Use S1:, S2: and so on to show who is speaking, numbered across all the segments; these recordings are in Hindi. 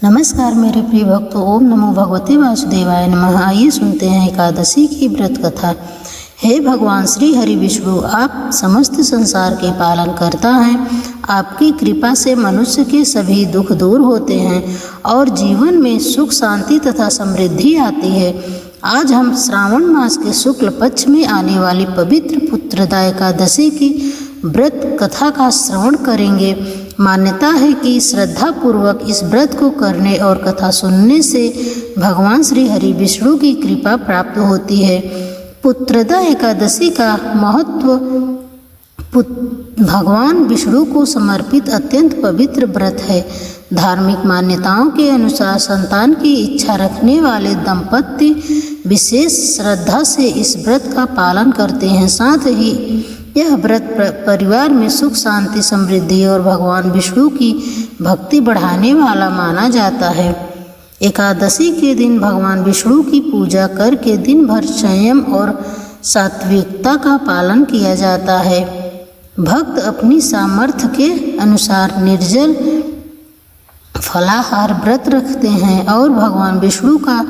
S1: नमस्कार मेरे प्रिय भक्तों, ओम नमो भगवते वासुदेवाय नमः। आइए सुनते हैं एकादशी की व्रत कथा। हे भगवान श्री हरि विष्णु, आप समस्त संसार के पालन करता हैं। आपकी कृपा से मनुष्य के सभी दुख दूर होते हैं और जीवन में सुख शांति तथा समृद्धि आती है। आज हम श्रावण मास के शुक्ल पक्ष में आने वाली पवित्र पुत्रदा एकादशी की व्रत कथा का श्रवण करेंगे। मान्यता है कि श्रद्धा पूर्वक इस व्रत को करने और कथा सुनने से भगवान श्री हरि विष्णु की कृपा प्राप्त होती है। पुत्रदा एकादशी का महत्व भगवान विष्णु को समर्पित अत्यंत पवित्र व्रत है। धार्मिक मान्यताओं के अनुसार संतान की इच्छा रखने वाले दंपति विशेष श्रद्धा से इस व्रत का पालन करते हैं। साथ ही यह व्रत परिवार में सुख शांति समृद्धि और भगवान विष्णु की भक्ति बढ़ाने वाला माना जाता है। एकादशी के दिन भगवान विष्णु की पूजा करके दिन भर संयम और सात्विकता का पालन किया जाता है। भक्त अपनी सामर्थ्य के अनुसार निर्जल फलाहार व्रत रखते हैं और भगवान विष्णु का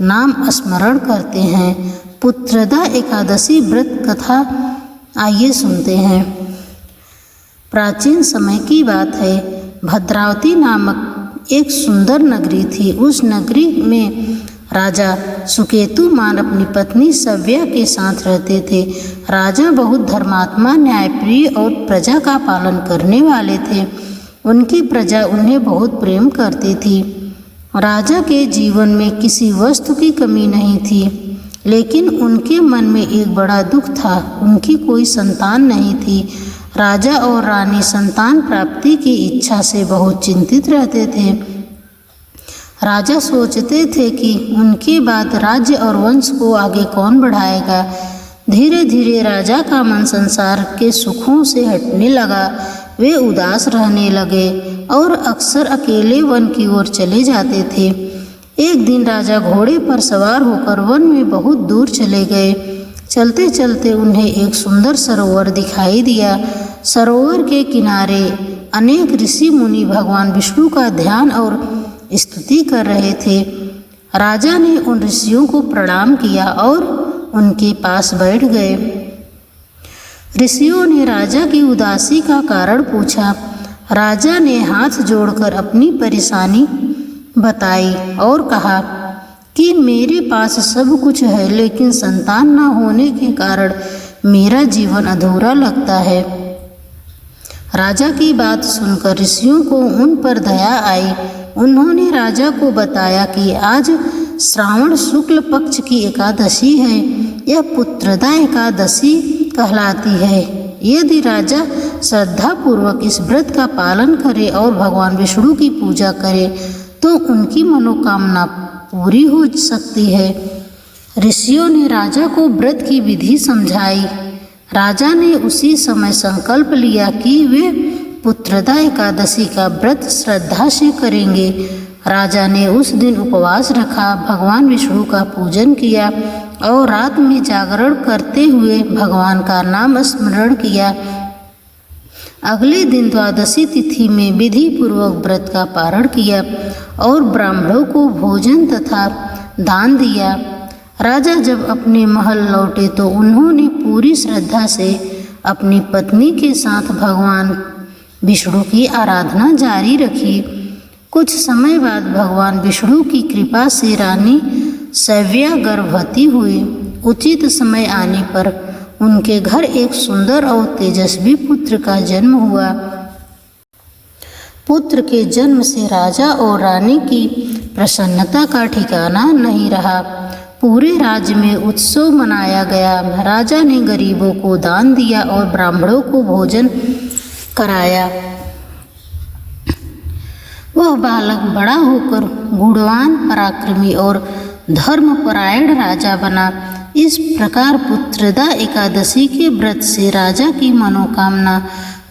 S1: नाम स्मरण करते हैं। पुत्रदा एकादशी व्रत कथा आइए सुनते हैं। प्राचीन समय की बात है। भद्रावती नामक एक सुंदर नगरी थी। उस नगरी में राजा सुकेतुमान अपनी पत्नी सव्या के साथ रहते थे। राजा बहुत धर्मात्मा, न्यायप्रिय और प्रजा का पालन करने वाले थे। उनकी प्रजा उन्हें बहुत प्रेम करती थी। राजा के जीवन में किसी वस्तु की कमी नहीं थी, लेकिन उनके मन में एक बड़ा दुख था। उनकी कोई संतान नहीं थी। राजा और रानी संतान प्राप्ति की इच्छा से बहुत चिंतित रहते थे। राजा सोचते थे कि उनके बाद राज्य और वंश को आगे कौन बढ़ाएगा। धीरे धीरे राजा का मन संसार के सुखों से हटने लगा। वे उदास रहने लगे और अक्सर अकेले वन की ओर चले जाते थे। एक दिन राजा घोड़े पर सवार होकर वन में बहुत दूर चले गए। चलते चलते उन्हें एक सुंदर सरोवर दिखाई दिया। सरोवर के किनारे अनेक ऋषि मुनि भगवान विष्णु का ध्यान और स्तुति कर रहे थे। राजा ने उन ऋषियों को प्रणाम किया और उनके पास बैठ गए। ऋषियों ने राजा की उदासी का कारण पूछा। राजा ने हाथ जोड़कर अपनी परेशानी बताई और कहा कि मेरे पास सब कुछ है, लेकिन संतान न होने के कारण मेरा जीवन अधूरा लगता है। राजा की बात सुनकर ऋषियों को उन पर दया आई। उन्होंने राजा को बताया कि आज श्रावण शुक्ल पक्ष की एकादशी है। यह पुत्रदा एकादशी कहलाती है। यदि राजा श्रद्धापूर्वक इस व्रत का पालन करे और भगवान विष्णु की पूजा करे तो उनकी मनोकामना पूरी हो सकती है। ऋषियों ने राजा को व्रत की विधि समझाई। राजा ने उसी समय संकल्प लिया कि वे पुत्रदा एकादशी का व्रत श्रद्धा से करेंगे। राजा ने उस दिन उपवास रखा, भगवान विष्णु का पूजन किया और रात में जागरण करते हुए भगवान का नाम स्मरण किया। अगले दिन द्वादशी तिथि में विधि पूर्वक व्रत का पारण किया और ब्राह्मणों को भोजन तथा दान दिया। राजा जब अपने महल लौटे तो उन्होंने पूरी श्रद्धा से अपनी पत्नी के साथ भगवान विष्णु की आराधना जारी रखी। कुछ समय बाद भगवान विष्णु की कृपा से रानी सव्या गर्भवती हुई। उचित समय आने पर उनके घर एक सुंदर और तेजस्वी पुत्र का जन्म हुआ। पुत्र के जन्म से राजा और रानी की प्रसन्नता का ठिकाना नहीं रहा। पूरे राज्य में उत्सव मनाया गया। राजा ने गरीबों को दान दिया और ब्राह्मणों को भोजन कराया। वह बालक बड़ा होकर गुणवान, पराक्रमी और धर्मपरायण राजा बना। इस प्रकार पुत्रदा एकादशी के व्रत से राजा की मनोकामना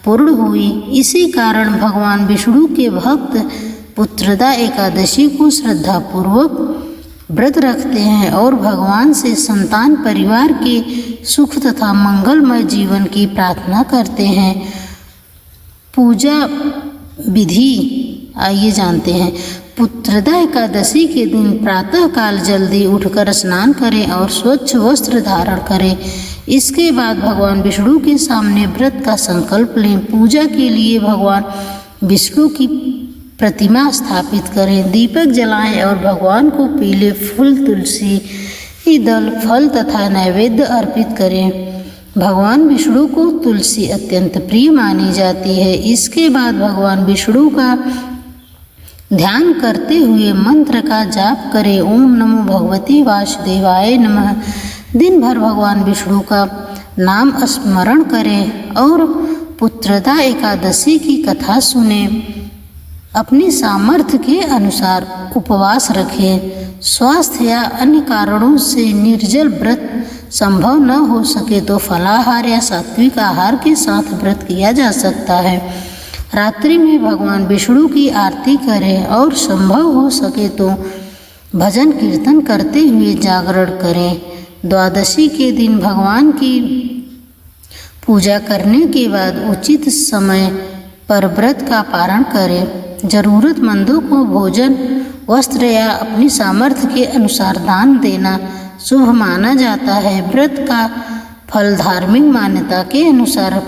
S1: पूर्ण हुई। इसी कारण भगवान विष्णु के भक्त पुत्रदा एकादशी को श्रद्धापूर्वक व्रत रखते हैं और भगवान से संतान परिवार के सुख तथा मंगलमय जीवन की प्रार्थना करते हैं। पूजा विधि आइए जानते हैं। पुत्रदा एकादशी के दिन प्रातःकाल जल्दी उठकर स्नान करें और स्वच्छ वस्त्र धारण करें। इसके बाद भगवान विष्णु के सामने व्रत का संकल्प लें। पूजा के लिए भगवान विष्णु की प्रतिमा स्थापित करें, दीपक जलाएं और भगवान को पीले फूल, तुलसी दल, फल तथा नैवेद्य अर्पित करें। भगवान विष्णु को तुलसी अत्यंत प्रिय मानी जाती है। इसके बाद भगवान विष्णु का ध्यान करते हुए मंत्र का जाप करें। ओम नमो भगवते वासुदेवाय नमः। दिन भर भगवान विष्णु का नाम स्मरण करें और पुत्रदा एकादशी की कथा सुने। अपने सामर्थ्य के अनुसार उपवास रखें। स्वास्थ्य या अन्य कारणों से निर्जल व्रत संभव न हो सके तो फलाहार या सात्विक आहार के साथ व्रत किया जा सकता है। रात्रि में भगवान विष्णु की आरती करें और संभव हो सके तो भजन कीर्तन करते हुए जागरण करें। द्वादशी के दिन भगवान की पूजा करने के बाद उचित समय पर व्रत का पारण करें। जरूरतमंदों को भोजन, वस्त्र या अपनी सामर्थ्य के अनुसार दान देना शुभ माना जाता है। व्रत का फल धार्मिक मान्यता के अनुसार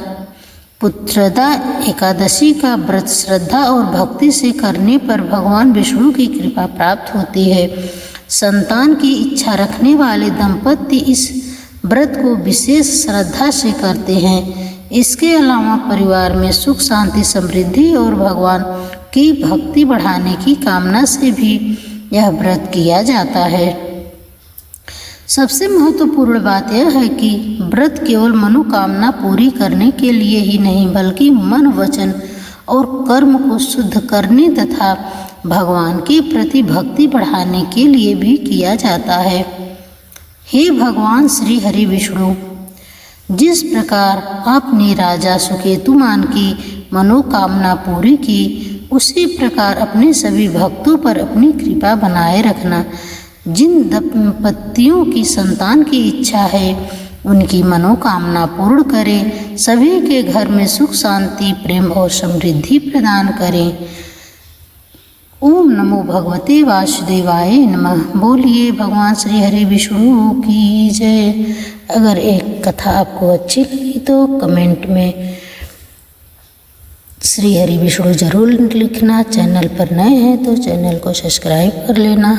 S1: पुत्रदा एकादशी का व्रत श्रद्धा और भक्ति से करने पर भगवान विष्णु की कृपा प्राप्त होती है। संतान की इच्छा रखने वाले दंपति इस व्रत को विशेष श्रद्धा से करते हैं। इसके अलावा परिवार में सुख, शांति, समृद्धि और भगवान की भक्ति बढ़ाने की कामना से भी यह व्रत किया जाता है। सबसे महत्वपूर्ण बात यह है कि व्रत केवल मनोकामना पूरी करने के लिए ही नहीं बल्कि मन, वचन और कर्म को शुद्ध करने तथा भगवान के प्रति भक्ति बढ़ाने के लिए भी किया जाता है। हे भगवान श्री हरि विष्णु, जिस प्रकार आपने राजा सुकेतुमान की मनोकामना पूरी की, उसी प्रकार अपने सभी भक्तों पर अपनी कृपा बनाए रखना। जिन दंपतियों की संतान की इच्छा है उनकी मनोकामना पूर्ण करें। सभी के घर में सुख, शांति, प्रेम और समृद्धि प्रदान करें। ओम नमो भगवते वासुदेवाय नमः। बोलिए भगवान श्री हरि विष्णु की जय। अगर एक कथा आपको अच्छी लगी तो कमेंट में श्री हरि विष्णु जरूर लिखना। चैनल पर नए हैं तो चैनल को सब्सक्राइब कर लेना।